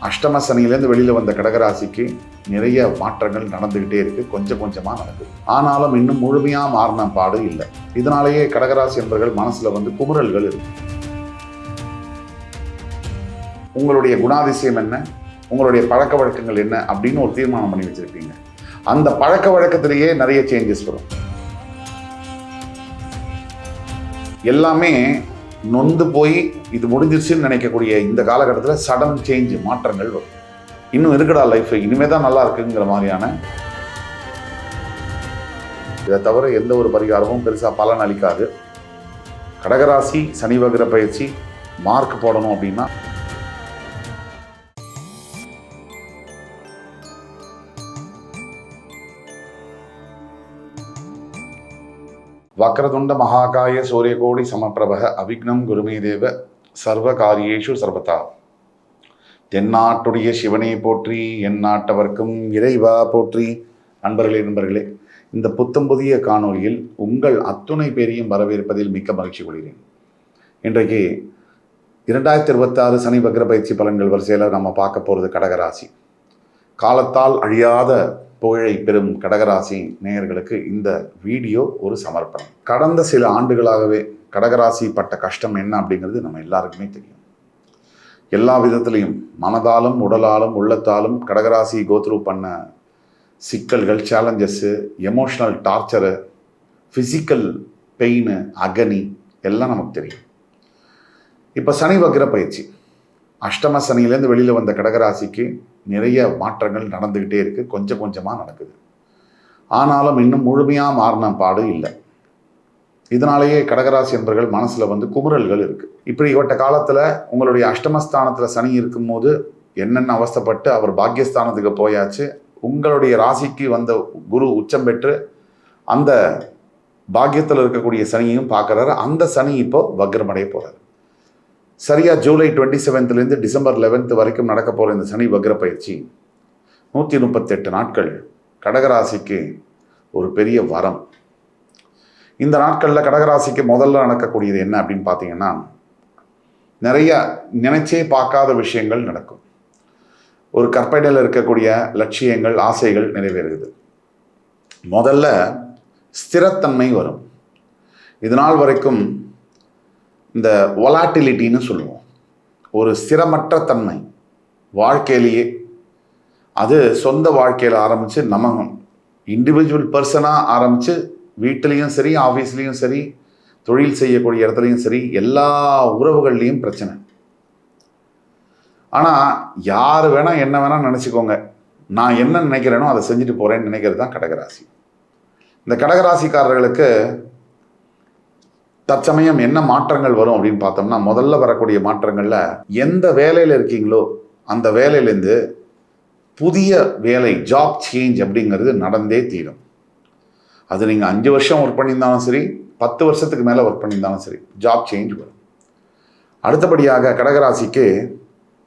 அஷ்டம சனியிலேருந்து வெளியில் வந்த கடகராசிக்கு நிறைய மாற்றங்கள் நடந்துக்கிட்டே இருக்குது, கொஞ்சம் கொஞ்சமாக நடக்குது. ஆனாலும் இன்னும் முழுமையாக மாறின பாடு இல்லை. இதனாலேயே கடகராசி என்பவர்கள் மனசில் வந்து குமுறல்கள் இருக்கு. உங்களுடைய குணாதிசயம் என்ன, உங்களுடைய பழக்க வழக்கங்கள் என்ன அப்படின்னு ஒரு தீர்மானம் பண்ணி வச்சுருப்பீங்க. அந்த பழக்க வழக்கத்திலேயே நிறைய சேஞ்சஸ் வரும். எல்லாமே நொந்து போய் இது முடிஞ்சிருச்சுன்னு நினைக்கக்கூடிய இந்த காலகட்டத்தில் சடன் சேஞ்ச், மாற்றங்கள் வரும். இன்னும் இருக்குடா லைஃப், இனிமே தான் நல்லா இருக்குங்கிற மாதிரியான. இதை தவிர எந்த ஒரு பரிகாரமும் பெருசாக பலன் அளிக்காது. கடகராசி சனி வக்ர பயிற்சி மார்க் போடணும் அப்படின்னா வக்ரதுண்ட மகாகாய சூரியகோடி சமப்பிரப அவிக்னம் குருமே தேவ சர்வ காரியேஷு சர்வதா. தென்னாட்டுடைய சிவனை போற்றி, என் நாட்டவர்க்கும் இறைவா போற்றி. நண்பர்களே, இந்த புத்தம் புதிய காணொலியில் உங்கள் அத்துணை பேரையும் வரவேற்பதில் மிக்க மகிழ்ச்சி கொள்கிறேன். இன்றைக்கு 2026 சனி வக்ர பயிற்சி பலன்கள் வரிசையில் நம்ம பார்க்க போகிறது கடகராசி. காலத்தால் அழியாத புகழை பெறும் கடகராசி நேயர்களுக்கு இந்த வீடியோ ஒரு சமர்ப்பணம். கடந்த சில ஆண்டுகளாகவே கடகராசி பட்ட கஷ்டம் என்ன அப்படிங்கிறது நம்ம எல்லாருக்குமே தெரியும். எல்லா விதத்திலையும் மனதாலும் உடலாலும் உள்ளத்தாலும் கடகராசி கோத்ரூ பண்ண சிக்கல்கள், challenges, emotional torture, physical pain, agony எல்லாம் நமக்கு தெரியும். இப்போ சனி வக்ர பயிற்சி அஷ்டம சனியிலேருந்து வெளியில் வந்த கடகராசிக்கு நிறைய மாற்றங்கள் நடந்துக்கிட்டே இருக்குது, கொஞ்சம் கொஞ்சமாக நடக்குது. ஆனாலும் இன்னும் முழுமையாக மாறின பாடு இல்லை. இதனாலேயே கடகராசி என்பவர்கள் மனசில் வந்து குமுறல்கள் இருக்குது. இப்படிப்பட்ட காலத்தில் உங்களுடைய அஷ்டமஸ்தானத்தில் சனி இருக்கும்போது என்னென்ன அவஸ்தைப்பட்டு அவர் பாக்கியஸ்தானத்துக்கு போயாச்சு. உங்களுடைய ராசிக்கு வந்த குரு உச்சம் பெற்று அந்த பாக்கியத்தில் இருக்கக்கூடிய சனியையும் பார்க்குறாரு. அந்த சனி இப்போ வக்ரமடைய போகிறார். சரியாக ஜூலை 27 டிசம்பர் 11 வரைக்கும் நடக்க போகிற இந்த சனி வக்ர பயிற்சி 138 நாட்கள் கடகராசிக்கு ஒரு பெரிய வரம். இந்த நாட்களில் கடகராசிக்கு முதல்ல நடக்கக்கூடியது என்ன அப்படின்னு பார்த்தீங்கன்னா, நிறைய நினைச்சே பார்க்காத விஷயங்கள் நடக்கும். ஒரு கற்பனையில் இருக்கக்கூடிய லட்சியங்கள், ஆசைகள் நிறைவேறுகிறது. முதல்ல ஸ்திரத்தன்மை வரும். இதனால் வரைக்கும் இந்த வொலாட்டிலிட்டின்னு சொல்லுவோம், ஒரு ஸ்திரமற்ற தன்மை வாழ்க்கையிலேயே. அது சொந்த வாழ்க்கையில் ஆரம்பித்து நம்ம இண்டிவிஜுவல் பர்சனாக ஆரம்பித்து வீட்டிலையும் சரி, ஆஃபீஸ்லேயும் சரி, தொழில் செய்யக்கூடிய இடத்துலையும் சரி, எல்லா உறவுகள்லேயும் பிரச்சனை. ஆனால் யார் வேணால் என்ன வேணால் நினச்சிக்கோங்க, நான் என்ன நினைக்கிறேனோ அதை செஞ்சுட்டு போகிறேன்னு நினைக்கிறது தான் கடகராசி. இந்த கடகராசிக்காரர்களுக்கு தற்சமயம் என்ன மாற்றங்கள் வரும் அப்படின்னு பார்த்தோம்னா, முதல்ல வரக்கூடிய மாற்றங்களில் எந்த வேலையில் இருக்கீங்களோ அந்த வேலையிலேருந்து புதிய வேலை, ஜாப் சேஞ்ச் அப்படிங்கிறது நடந்தே தீரும். அது நீங்கள் 5 வருஷம் ஒர்க் பண்ணியிருந்தாலும் சரி, 10 வருஷத்துக்கு மேலே ஒர்க் பண்ணியிருந்தாலும் சரி, ஜாப் சேஞ்ச் வரும். அடுத்தபடியாக கடகராசிக்கு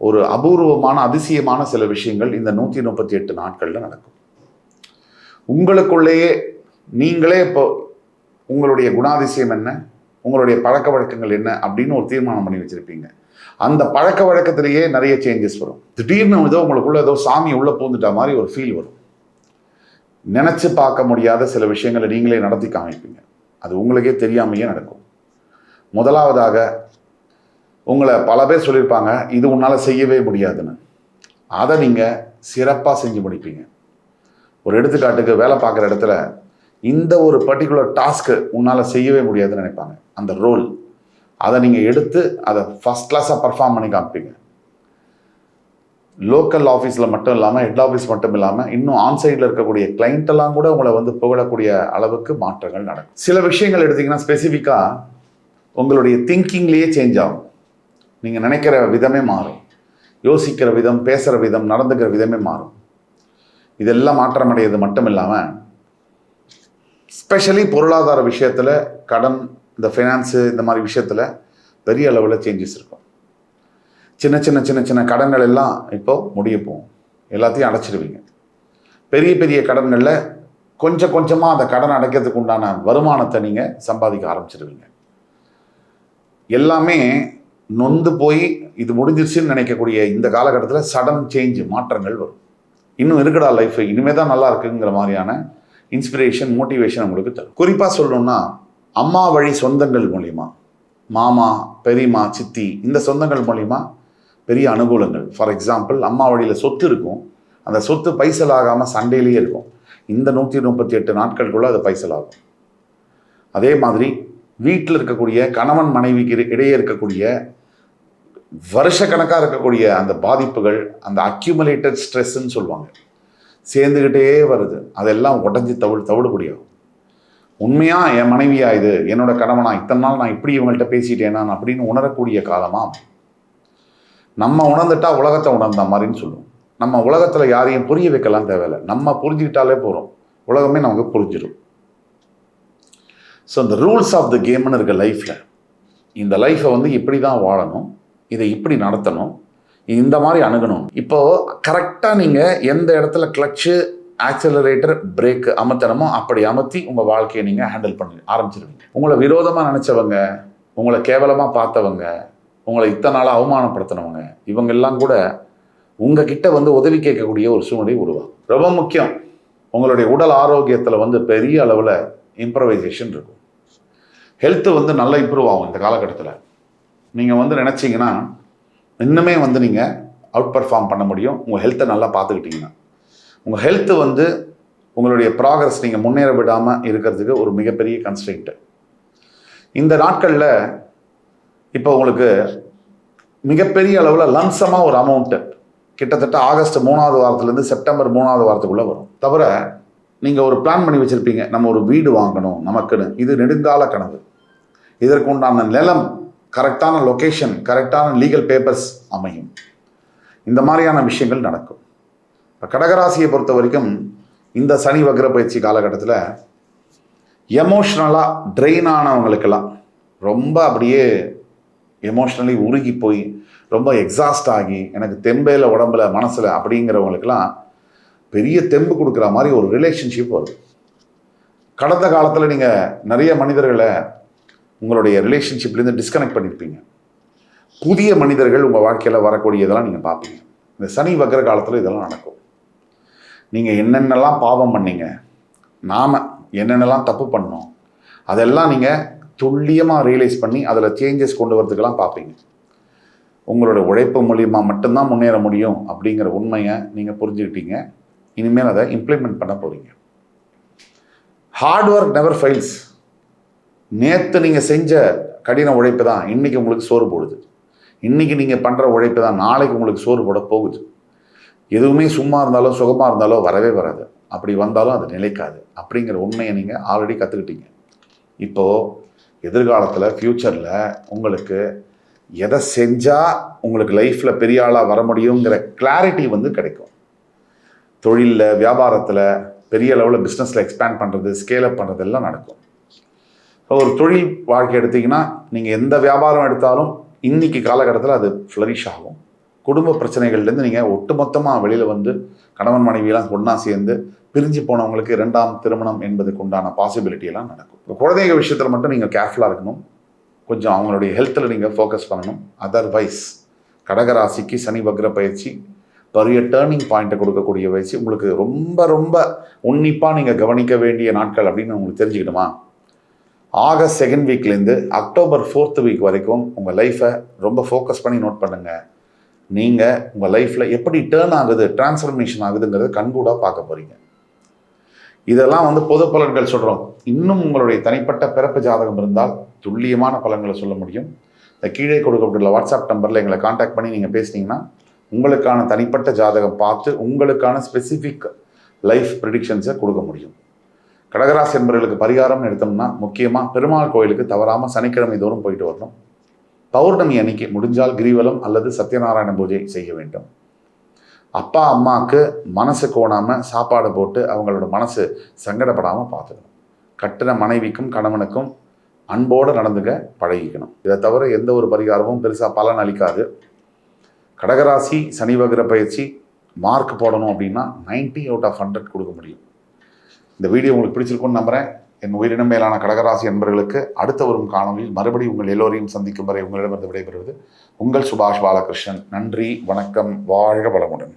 ஒரு அபூர்வமான, அதிசயமான சில விஷயங்கள் இந்த 138 நாட்களில் நடக்கும். உங்களுக்குள்ளேயே நீங்களே இப்போ உங்களுடைய குணாதிசயம் என்ன, உங்களுடைய பழக்க வழக்கங்கள் என்ன அப்படின்னு ஒரு தீர்மானம் பண்ணி வச்சுருப்பீங்க. அந்த பழக்க வழக்கத்திலேயே நிறைய சேஞ்சஸ் வரும். திடீர்னு உங்களுக்குள்ள ஏதோ சாமி உள்ளே பூந்துட்டா மாதிரி ஒரு ஃபீல் வரும். நினச்சி பார்க்க முடியாத சில விஷயங்களை நீங்களே நடத்தி காமிப்பீங்க. அது உங்களுக்கே தெரியாமையே நடக்கும். முதலாவதாக உங்களை பல பேர் சொல்லியிருப்பாங்க, இது உன்னால் செய்யவே முடியாதுன்னு. அதை நீங்கள் சிறப்பாக செஞ்சு முடிப்பீங்க. ஒரு எடுத்துக்காட்டுக்கு, வேலை பார்க்குற இடத்துல இந்த ஒரு பர்டிகுலர் டாஸ்க்கு உன்னால் செய்யவே முடியாதுன்னு நினைப்பாங்க. அந்த ரோல் அதை நீங்கள் எடுத்து அதை ஃபஸ்ட் கிளாஸாக பர்ஃபார்ம் பண்ணி காமிப்பீங்க. லோக்கல் ஆஃபீஸில் மட்டும் இல்லாமல், ஹெட் ஆஃபீஸ் மட்டும் இல்லாமல், இன்னும் ஆன்சைடில் இருக்கக்கூடிய கிளைண்ட்டெல்லாம் கூட உங்களை வந்து புகழக்கூடிய அளவுக்கு மாற்றங்கள் நடக்கும். சில விஷயங்கள் எடுத்திங்கன்னா ஸ்பெசிஃபிக்காக உங்களுடைய திங்கிங்லேயே சேஞ்ச் ஆகும். நீங்கள் நினைக்கிற விதமே மாறும், யோசிக்கிற விதம், பேசுகிற விதம், நடந்துக்கிற விதமே மாறும். இதெல்லாம் மாற்றமடைகிறது மட்டும் இல்லாமல், ஸ்பெஷலி பொருளாதார விஷயத்தில், கடன், இந்த ஃபைனான்ஸு, இந்த மாதிரி விஷயத்தில் பெரிய அளவில் சேஞ்சஸ் இருக்கும். சின்ன சின்ன சின்ன சின்ன கடன்கள் எல்லாம் இப்போது முடிய போகும், எல்லாத்தையும் அடைச்சிடுவீங்க. பெரிய பெரிய கடன்களில் கொஞ்சம் கொஞ்சமாக அந்த கடன் அடைக்கிறதுக்கு உண்டான வருமானத்தை நீங்கள் சம்பாதிக்க ஆரம்பிச்சிடுவீங்க. எல்லாமே நொந்து போய் இது முடிஞ்சிருச்சுன்னு நினைக்கக்கூடிய இந்த காலகட்டத்தில் சடன் சேஞ்ச் மாற்றங்கள் வரும். இன்னும் இருக்குடா லைஃப், இனிமேல் தான் நல்லா இருக்குங்கிற மாதிரியான இன்ஸ்பிரேஷன் மோட்டிவேஷன் உங்களுக்கு தரும். குறிப்பாக சொல்லணும்னா அம்மா வழி சொந்தங்கள் மூலிமா, மாமா பெரியம்மா சித்தி இந்த சொந்தங்கள் மூலிமா பெரிய அனுகூலங்கள். ஃபார் எக்ஸாம்பிள் அம்மா வழியில் சொத்து இருக்கும், அந்த சொத்து பைசல் ஆகாமல் சண்டையிலேயே இருக்கும். இந்த 138 நாட்களுக்குள்ள அது பைசல் ஆகும். அதே மாதிரி வீட்டில் இருக்கக்கூடிய கணவன் மனைவிக்கு இடையே இருக்கக்கூடிய வருஷக்கணக்காக இருக்கக்கூடிய அந்த பாதிப்புகள், அந்த அக்யூமுலேட்டட் ஸ்ட்ரெஸ்ன்னு சொல்லுவாங்க, சேர்ந்துக்கிட்டே வருது. அதெல்லாம் உடஞ்சி தவிடுபடியாகும். உண்மையாக என் மனைவியா இது, என்னோட கணவனா, இத்தனை நாள் நான் இப்படி இவங்கள்ட்ட பேசிட்டேனா அப்படின்னு உணரக்கூடிய காலமாக நம்ம உணர்ந்துட்டா உலகத்தை உணர்ந்த மாதிரின்னு சொல்லுவோம். நம்ம உலகத்தில் யாரையும் புரிய வைக்கலாம் தேவையில்லை, நம்ம புரிஞ்சுக்கிட்டாலே போகிறோம், உலகமே நமக்கு புரிஞ்சிடும். ஸோ இந்த ரூல்ஸ் ஆஃப் த கேம்னு இருக்க லைஃப்பில், இந்த லைஃப்பை இப்படி தான் வாழணும், இதை இப்படி நடத்தணும், இந்த மாதிரி அணுகணும். இப்போது கரெக்டாக நீங்கள் எந்த இடத்துல கிளச்சு ஆக்சலரேட்டர் பிரேக் அமர்த்தணுமோ அப்படி அமர்த்தி உங்கள் வாழ்க்கையை நீங்கள் ஹேண்டில் பண்ண ஆரம்பிச்சிருவீங்க. உங்களை விரோதமாக நினச்சவங்க, உங்களை கேவலமாக பார்த்தவங்க, உங்களை இத்தனை நாளாக அவமானப்படுத்தினவங்க, இவங்கெல்லாம் கூட உங்ககிட்ட உதவி கேட்கக்கூடிய ஒரு சூழ்நிலை உருவாகும். ரொம்ப முக்கியம், உங்களுடைய உடல் ஆரோக்கியத்தில் பெரிய அளவில் இம்ப்ரவைசேஷன் இருக்கும். ஹெல்த்து நல்லா இம்ப்ரூவ் ஆகும். இந்த காலகட்டத்தில் நீங்கள் நினச்சிங்கன்னா இன்னுமே நீங்கள் அவுட் பர்ஃபார்ம் பண்ண முடியும். உங்கள் ஹெல்த்தை நல்லா பார்த்துக்கிட்டிங்கன்னா உங்கள் ஹெல்த்து உங்களுடைய ப்ராக்ரஸ் நீங்கள் முன்னேற விடாமல் இருக்கிறதுக்கு ஒரு மிகப்பெரிய கன்ஸ்ட்ரெயின்ட்டு. இந்த நாட்களில் இப்போ உங்களுக்கு மிகப்பெரிய அளவில் லம்சமாக ஒரு அமௌண்ட்டு கிட்டத்தட்ட ஆகஸ்ட் 3வது வாரத்துலேருந்து செப்டம்பர் 3வது வாரத்துக்குள்ளே வரும். தவிர நீங்கள் ஒரு பிளான் பண்ணி வச்சுருப்பீங்க, நம்ம ஒரு வீடு வாங்கணும் நமக்குன்னு. இது நெடுங்கால கனவு. இதற்கு உண்டான நிலம், கரெக்டான லொக்கேஷன், கரெக்டான லீகல் பேப்பர்ஸ் அமையும். இந்த மாதிரியான விஷயங்கள் நடக்கும். இப்போ கடகராசியை பொறுத்த வரைக்கும் இந்த சனி வக்ர பயிற்சி காலகட்டத்தில் எமோஷ்னலாக ட்ரெயின் ஆனவங்களுக்கெல்லாம், ரொம்ப அப்படியே எமோஷ்னலி உருகி போய் ரொம்ப எக்ஸாஸ்ட் ஆகி எனக்கு தெம்பேல உடம்புல மனசில் அப்படிங்கிறவங்களுக்கெல்லாம் பெரிய தெம்பு கொடுக்குற மாதிரி ஒரு ரிலேஷன்ஷிப் வரும். கடந்த காலத்தில் நீங்கள் நிறைய மனிதர்களை உங்களுடைய ரிலேஷன்ஷிப்லேருந்து டிஸ்கனெக்ட் பண்ணியிருப்பீங்க. புதிய மனிதர்கள் உங்கள் வாழ்க்கையில் வரக்கூடியதெல்லாம் நீங்கள் பார்ப்பீங்க. இந்த சனி வக்ர காலத்தில் இதெல்லாம் நடக்கும். நீங்கள் என்னென்னலாம் பாவம் பண்ணீங்க, நாம் என்னென்னலாம் தப்பு பண்ணோம், அதெல்லாம் நீங்கள் துல்லியமாக ரியலைஸ் பண்ணி அதில் சேஞ்சஸ் கொண்டு வரதுக்கெல்லாம் பார்ப்பீங்க. உங்களோட உழைப்பு மூலியமாக மட்டும்தான் முன்னேற முடியும் அப்படிங்கிற உண்மையை நீங்கள் புரிஞ்சுக்கிட்டீங்க. இனிமேல் அதை இம்ப்ளிமெண்ட் பண்ண போகிறீங்க. Hard work never fails. நேற்று நீங்கள் செஞ்ச கடின உழைப்பு தான் இன்றைக்கி உங்களுக்கு சோறு போடுது. இன்றைக்கி நீங்கள் பண்ணுற உழைப்பு தான் நாளைக்கு உங்களுக்கு சோறு போட போகுது. எதுவுமே சும்மா இருந்தாலும் சுகமாக இருந்தாலும் வரவே வராது. அப்படி வந்தாலும் அது நிலைக்காது அப்படிங்கிற உண்மையை நீங்கள் ஆல்ரெடி கற்றுக்கிட்டீங்க. இப்போது எதிர்காலத்தில் ஃப்யூச்சரில் உங்களுக்கு எதை செஞ்சால் உங்களுக்கு லைஃப்பில் பெரிய ஆளாக வர முடியுங்கிற கிளாரிட்டி கிடைக்கும். தொழிலில், வியாபாரத்தில், பெரிய அளவில் பிஸ்னஸில் எக்ஸ்பேண்ட் பண்ணுறது, ஸ்கேலப் பண்ணுறது எல்லாம் நடக்கும். ஒரு தொழில் வாழ்க்கை எடுத்திங்கன்னா நீங்கள் எந்த வியாபாரம் எடுத்தாலும் இன்றைக்கி காலகட்டத்தில் அது ஃப்ளரிஷ் ஆகும். குடும்ப பிரச்சனைகள்லேருந்து நீங்கள் ஒட்டுமொத்தமாக வெளியில் கணவன் மனைவியெல்லாம் ஒன்றா சேர்ந்து பிரிஞ்சு போனவங்களுக்கு 2ஆம் திருமணம் என்பதுக்கு உண்டான பாசிபிலிட்டியெல்லாம் நடக்கும். இப்போ குழந்தைங்க விஷயத்தில் மட்டும் நீங்கள் கேர்ஃபுல்லாக இருக்கணும். கொஞ்சம் அவங்களுடைய ஹெல்த்தில் நீங்கள் ஃபோக்கஸ் பண்ணணும். அதர்வைஸ் கடகராசிக்கு சனி வக்ர பயிற்சி பெரிய டேர்னிங் பாயிண்ட்டை கொடுக்கக்கூடிய பயிற்சி. உங்களுக்கு ரொம்ப ரொம்ப உன்னிப்பாக நீங்கள் கவனிக்க வேண்டிய நாட்கள் அப்படின்னு உங்களுக்கு தெரிஞ்சுக்கிடுமா, ஆகஸ்ட் 2nd வீக்லேருந்து அக்டோபர் 4th வீக் வரைக்கும் உங்கள் லைஃப்பை ரொம்ப ஃபோக்கஸ் பண்ணி நோட் பண்ணுங்கள். நீங்கள் உங்கள் லைஃப்பில் எப்படி டேர்ன் ஆகுது, டிரான்ஸ்ஃபர்மேஷன் ஆகுதுங்கிறத கண்கூடாக பார்க்க போகிறீங்க. இதெல்லாம் பொது பலன்கள் சொல்கிறோம். இன்னும் உங்களுடைய தனிப்பட்ட பிறப்பு ஜாதகம் இருந்தால் துல்லியமான பலன்களை சொல்ல முடியும். இந்த கீழே கொடுக்கப்பட்டுள்ள வாட்ஸ்அப் நம்பரில் எங்களை காண்டாக்ட் பண்ணி நீங்கள் பேசுனீங்கன்னா உங்களுக்கான தனிப்பட்ட ஜாதகம் பார்த்து உங்களுக்கான ஸ்பெசிஃபிக் லைஃப் ப்ரெடிக்ஷன்ஸை கொடுக்க முடியும். கடகராசி என்பவர்களுக்கு பரிகாரம்னு எடுத்தோம்னா முக்கியமாக பெருமாள் கோயிலுக்கு தவறாமல் சனிக்கிழமை தோறும் போயிட்டு வரணும். பௌர்ணமி அன்னைக்கு முடிஞ்சால் கிரிவலம் அல்லது சத்யநாராயண பூஜை செய்ய வேண்டும். அப்பா அம்மாவுக்கு மனசு கோணாமல் சாப்பாடு போட்டு அவங்களோட மனசு சங்கடப்படாமல் பார்த்துக்கணும். கட்டின மனைவிக்கும் கணவனுக்கும் அன்போடு நடந்துக்க பழகிக்கணும். இதை தவிர எந்த ஒரு பரிகாரமும் பெருசாக பலன் அளிக்காது. கடகராசி சனி வக்ர பயிற்சி மார்க் போடணும் அப்படின்னா 90 out of 100 கொடுக்க முடியும். இந்த வீடியோ உங்களுக்கு பிடிச்சிருக்குன்னு நம்புகிறேன். என் உயிரினம் மேலான கடகராசி அன்பர்களுக்கு அடுத்த வரும் காணொலியில் மறுபடியும் உங்கள் எல்லோரையும் சந்திக்கும் வரை உங்களிடமிருந்து விடைபெறுவது உங்கள் சுபாஷ் பாலகிருஷ்ணன். நன்றி, வணக்கம், வாழ்க வளமுடன்.